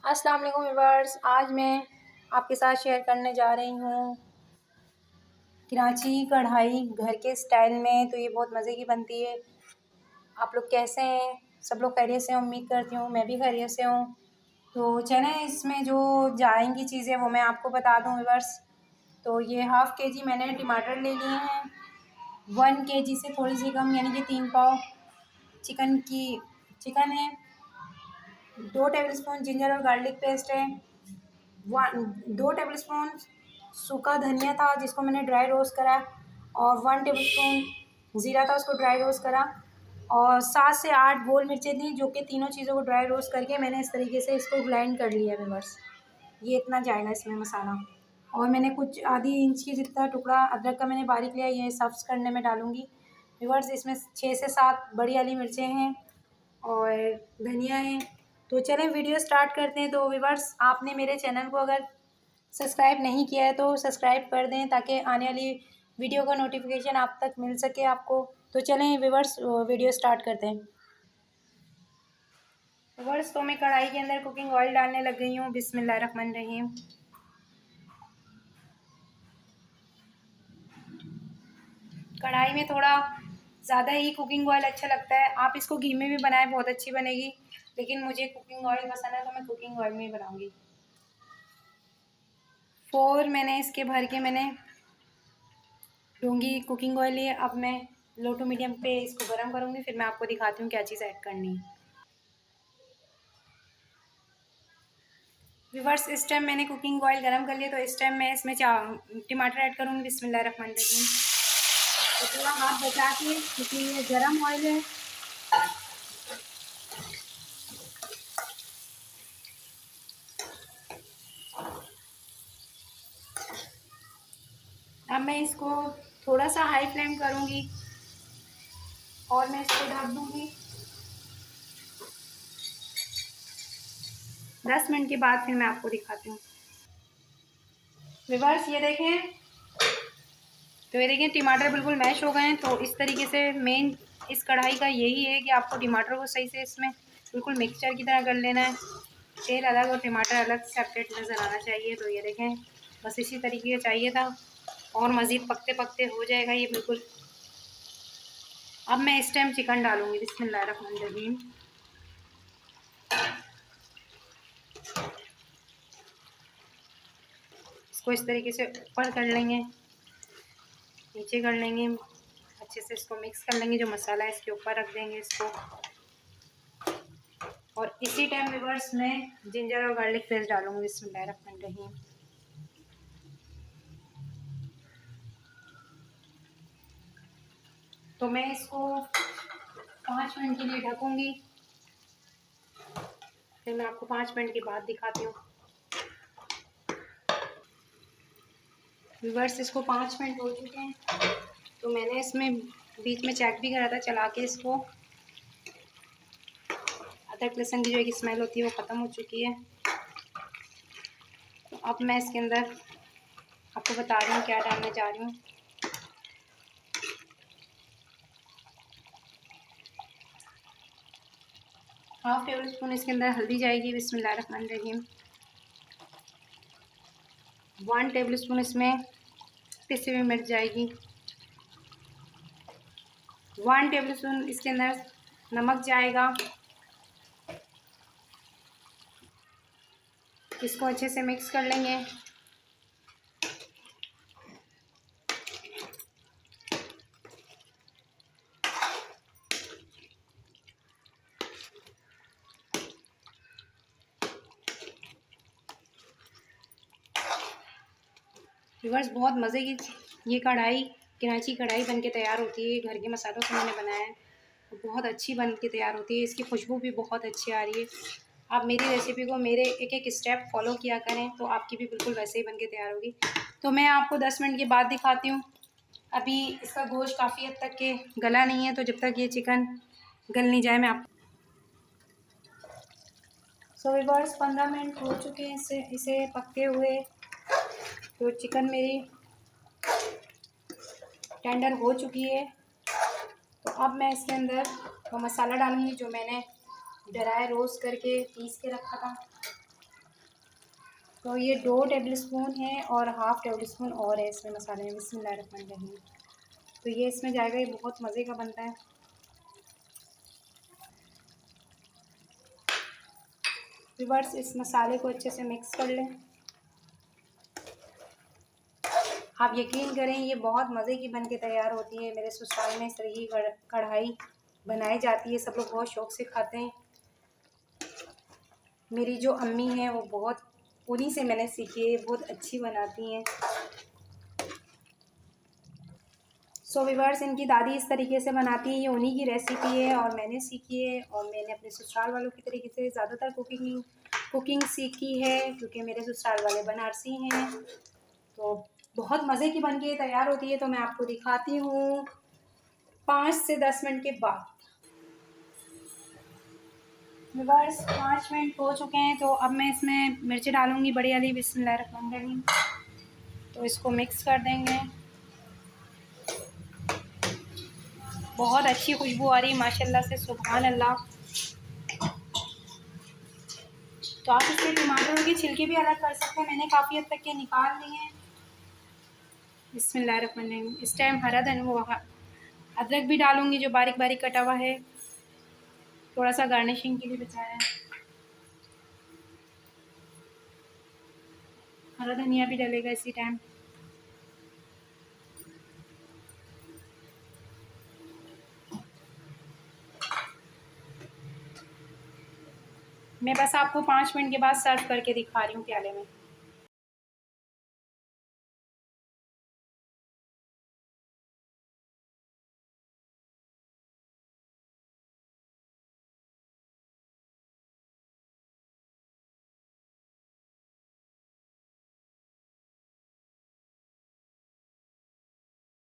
अस्सलाम वालेकुम व्यूअर्स। आज मैं आपके साथ शेयर करने जा रही हूँ कराची कढ़ाई घर के स्टाइल में। तो ये बहुत मज़े की बनती है। आप लोग कैसे हैं? सब लोग खैरियत से हैं? उम्मीद करती हूँ मैं भी खैरियत से हूँ। तो चलें इसमें जो जाएंगी चीज़ें वो मैं आपको बता दूँ व्यूअर्स। तो ये हाफ़ के जी मैंने टमाटर ले लिए हैं, 1 केजी से थोड़ी सी कम यानी कि 3 पाव चिकन है, 2 टेबलस्पून जिंजर और गार्लिक पेस्ट है, 2 टेबलस्पून सूखा धनिया था जिसको मैंने ड्राई रोस्ट करा, और 1 टेबलस्पून ज़ीरा था उसको ड्राई रोस्ट करा, और 7 से 8 गोल मिर्चें थी जो कि तीनों चीज़ों को ड्राई रोस्ट करके मैंने इस तरीके से इसको ग्राइंड कर लिया है बस। ये इतना जाएगा इसमें मसाला। और मैंने कुछ आधी इंच की जितना टुकड़ा अदरक का मैंने बारीक लिया, ये सब्स करने में डालूँगी व्यूअर्स। इसमें 6 से 7 बड़ी वाली मिर्चें हैं और धनिया है। तो चलें वीडियो स्टार्ट करते हैं। तो व्यूअर्स, आपने मेरे चैनल को अगर सब्सक्राइब नहीं किया है तो सब्सक्राइब कर दें ताकि आने वाली वीडियो का नोटिफिकेशन आप तक मिल सके आपको। तो चलें व्यूअर्स वीडियो स्टार्ट करते हैं। व्यूअर्स, तो मैं कढ़ाई के अंदर कुकिंग ऑयल डालने लग गई हूँ। बिस्मिल्लाहिर्रहमानिर्रहीम। कढ़ाई में थोड़ा ज़्यादा ही कुकिंग ऑयल अच्छा लगता है। आप इसको घी में भी बनाएं, बहुत अच्छी बनेगी, लेकिन मुझे कुकिंग ऑयल पसंद है तो मैं कुकिंग ऑयल में ही बनाऊँगी। 4 मैंने इसके भर के मैंने लूँगी कुकिंग ऑयल लिए। अब मैं लो टू मीडियम पे इसको गर्म करूँगी, फिर मैं आपको दिखाती हूँ क्या चीज़ ऐड करनी है। व्यूअर्स, इस टाइम मैंने कुकिंग ऑयल गरम कर लिया, तो इस टाइम मैं इसमें टमाटर ऐड करूँगी। बिस्मिल्लाहिर्रहमानिर्रहीम। तो थोड़ा हाथ बचा के, क्योंकि ये गरम ऑयल है। अब मैं इसको थोड़ा सा हाई फ्लेम करूँगी और मैं इसको ढक दूँगी। 10 मिनट के बाद फिर मैं आपको दिखाती हूँ। व्यूअर्स, ये देखें, तो ये देखें टमाटर बिल्कुल मैश हो गए हैं। तो इस तरीके से मेन इस कढ़ाई का यही है कि आपको टमाटर को सही से इसमें बिल्कुल मिक्सचर की तरह कर लेना है। तेल अलग और टमाटर अलग सेपरेट नज़र आना चाहिए। तो ये देखें, बस इसी तरीके का चाहिए था और मज़ीद पकते पकते हो जाएगा ये बिल्कुल। अब मैं इस टाइम चिकन डालूँगी। बिस्मिल्लाहिर्रहमानिर्रहीम। इसको इस तरीके से ऊपर कर लेंगे, नीचे कर लेंगे, अच्छे से इसको मिक्स कर लेंगे। जो मसाला है इसके ऊपर रख देंगे इसको, और इसी टाइम व्यूअर्स में जिंजर और गार्लिक पेस्ट डालूंगी। बिस्मिल्लाहिर्रहमानिर्रहीम। तो मैं इसको 5 मिनट के लिए ढकूंगी, फिर मैं आपको 5 मिनट के बाद दिखाती हूँ। व्यूअर्स, इसको 5 मिनट हो चुके हैं। तो मैंने इसमें बीच में चेक भी करा था चला के इसको। अदरक लहसुन की जो एक स्मेल होती है वो ख़त्म हो चुकी है। तो अब मैं इसके अंदर आपको बता रही हूँ क्या डालने जा रही हूँ। हाफ टेबल स्पून इसके अंदर हल्दी जाएगी। बिस्मिल्लाहिर्रहमानिर्रहीम। 1 टेबल स्पून इसमें पिसी हुई मिर्च जाएगी। 1 टेबल स्पून इसके अंदर नमक जाएगा। इसको अच्छे से मिक्स कर लेंगे। व्यूअर्स, बहुत मज़े की ये कढ़ाई कराची कढ़ाई बन के तैयार होती है। घर के मसालों से मैंने बनाया है, बहुत अच्छी बन के तैयार होती है। इसकी खुशबू भी बहुत अच्छी आ रही है। आप मेरी रेसिपी को मेरे एक एक स्टेप फॉलो किया करें तो आपकी भी बिल्कुल वैसे ही बन के तैयार होगी। तो मैं आपको 10 मिनट के बाद दिखाती हूँ। अभी इसका गोश्त काफ़ी हद तक के गला नहीं है, तो जब तक ये चिकन गल नहीं जाए मैं आप व्यूअर्स 15 मिनट हो चुके हैं इसे पकते हुए। तो चिकन मेरी टेंडर हो चुकी है। तो अब मैं इसके अंदर वो मसाला डालूँगी जो मैंने ड्राई रोस्ट करके पीस के रखा था। तो ये 2 टेबल स्पून है और हाफ़ टेबल स्पून और है इसमें मसाले में। बिस्मिल्लाहिर्रहमानिर्रहीम। तो ये इसमें जाएगा, ये बहुत मज़े का बनता है। व्यूअर्स, इस मसाले को अच्छे से मिक्स कर लें। आप यकीन करें, ये बहुत मज़े की बन के तैयार होती है। मेरे ससुराल में इस तरह की कढ़ाई बनाई जाती है, सब लोग बहुत शौक़ से खाते हैं। मेरी जो अम्मी हैं वो बहुत, उन्हीं से मैंने सीखी है, बहुत अच्छी बनाती हैं। सो व्यूअर्स, इनकी दादी इस तरीके से बनाती है, ये उन्हीं की रेसिपी है और मैंने सीखी है। और मैंने अपने ससुराल वालों की तरीके से ज़्यादातर कुकिंग सीखी है, क्योंकि मेरे ससुराल वाले बनारसी हैं। तो बहुत मज़े की बन के तैयार होती है। तो मैं आपको दिखाती हूँ 5 से 10 मिनट के बाद। व्यूअर्स, 5 मिनट हो चुके हैं। तो अब मैं इसमें मिर्ची डालूँगी बड़ी वाली। बिस्मिल्लाहिर्रहमानिर्रहीम। तो इसको मिक्स कर देंगे। बहुत अच्छी खुशबू आ रही है माशाल्लाह से, सुभान अल्लाह। तो आप इसमें टमाटरों की छिलके भी अलग कर सकते हैं, मैंने काफ़ी हद तक के निकाल लिए हैं। बिस्मिल्लाहिर्रहमानिर्रहीम। इस टाइम हरा धनिया, अदरक भी डालूँगी जो बारीक बारीक कटा हुआ है, थोड़ा सा गार्निशिंग के लिए बचाया है। हरा धनिया भी डलेगा इसी टाइम। मैं बस आपको 5 मिनट के बाद सर्व करके दिखा रही हूँ प्याले में।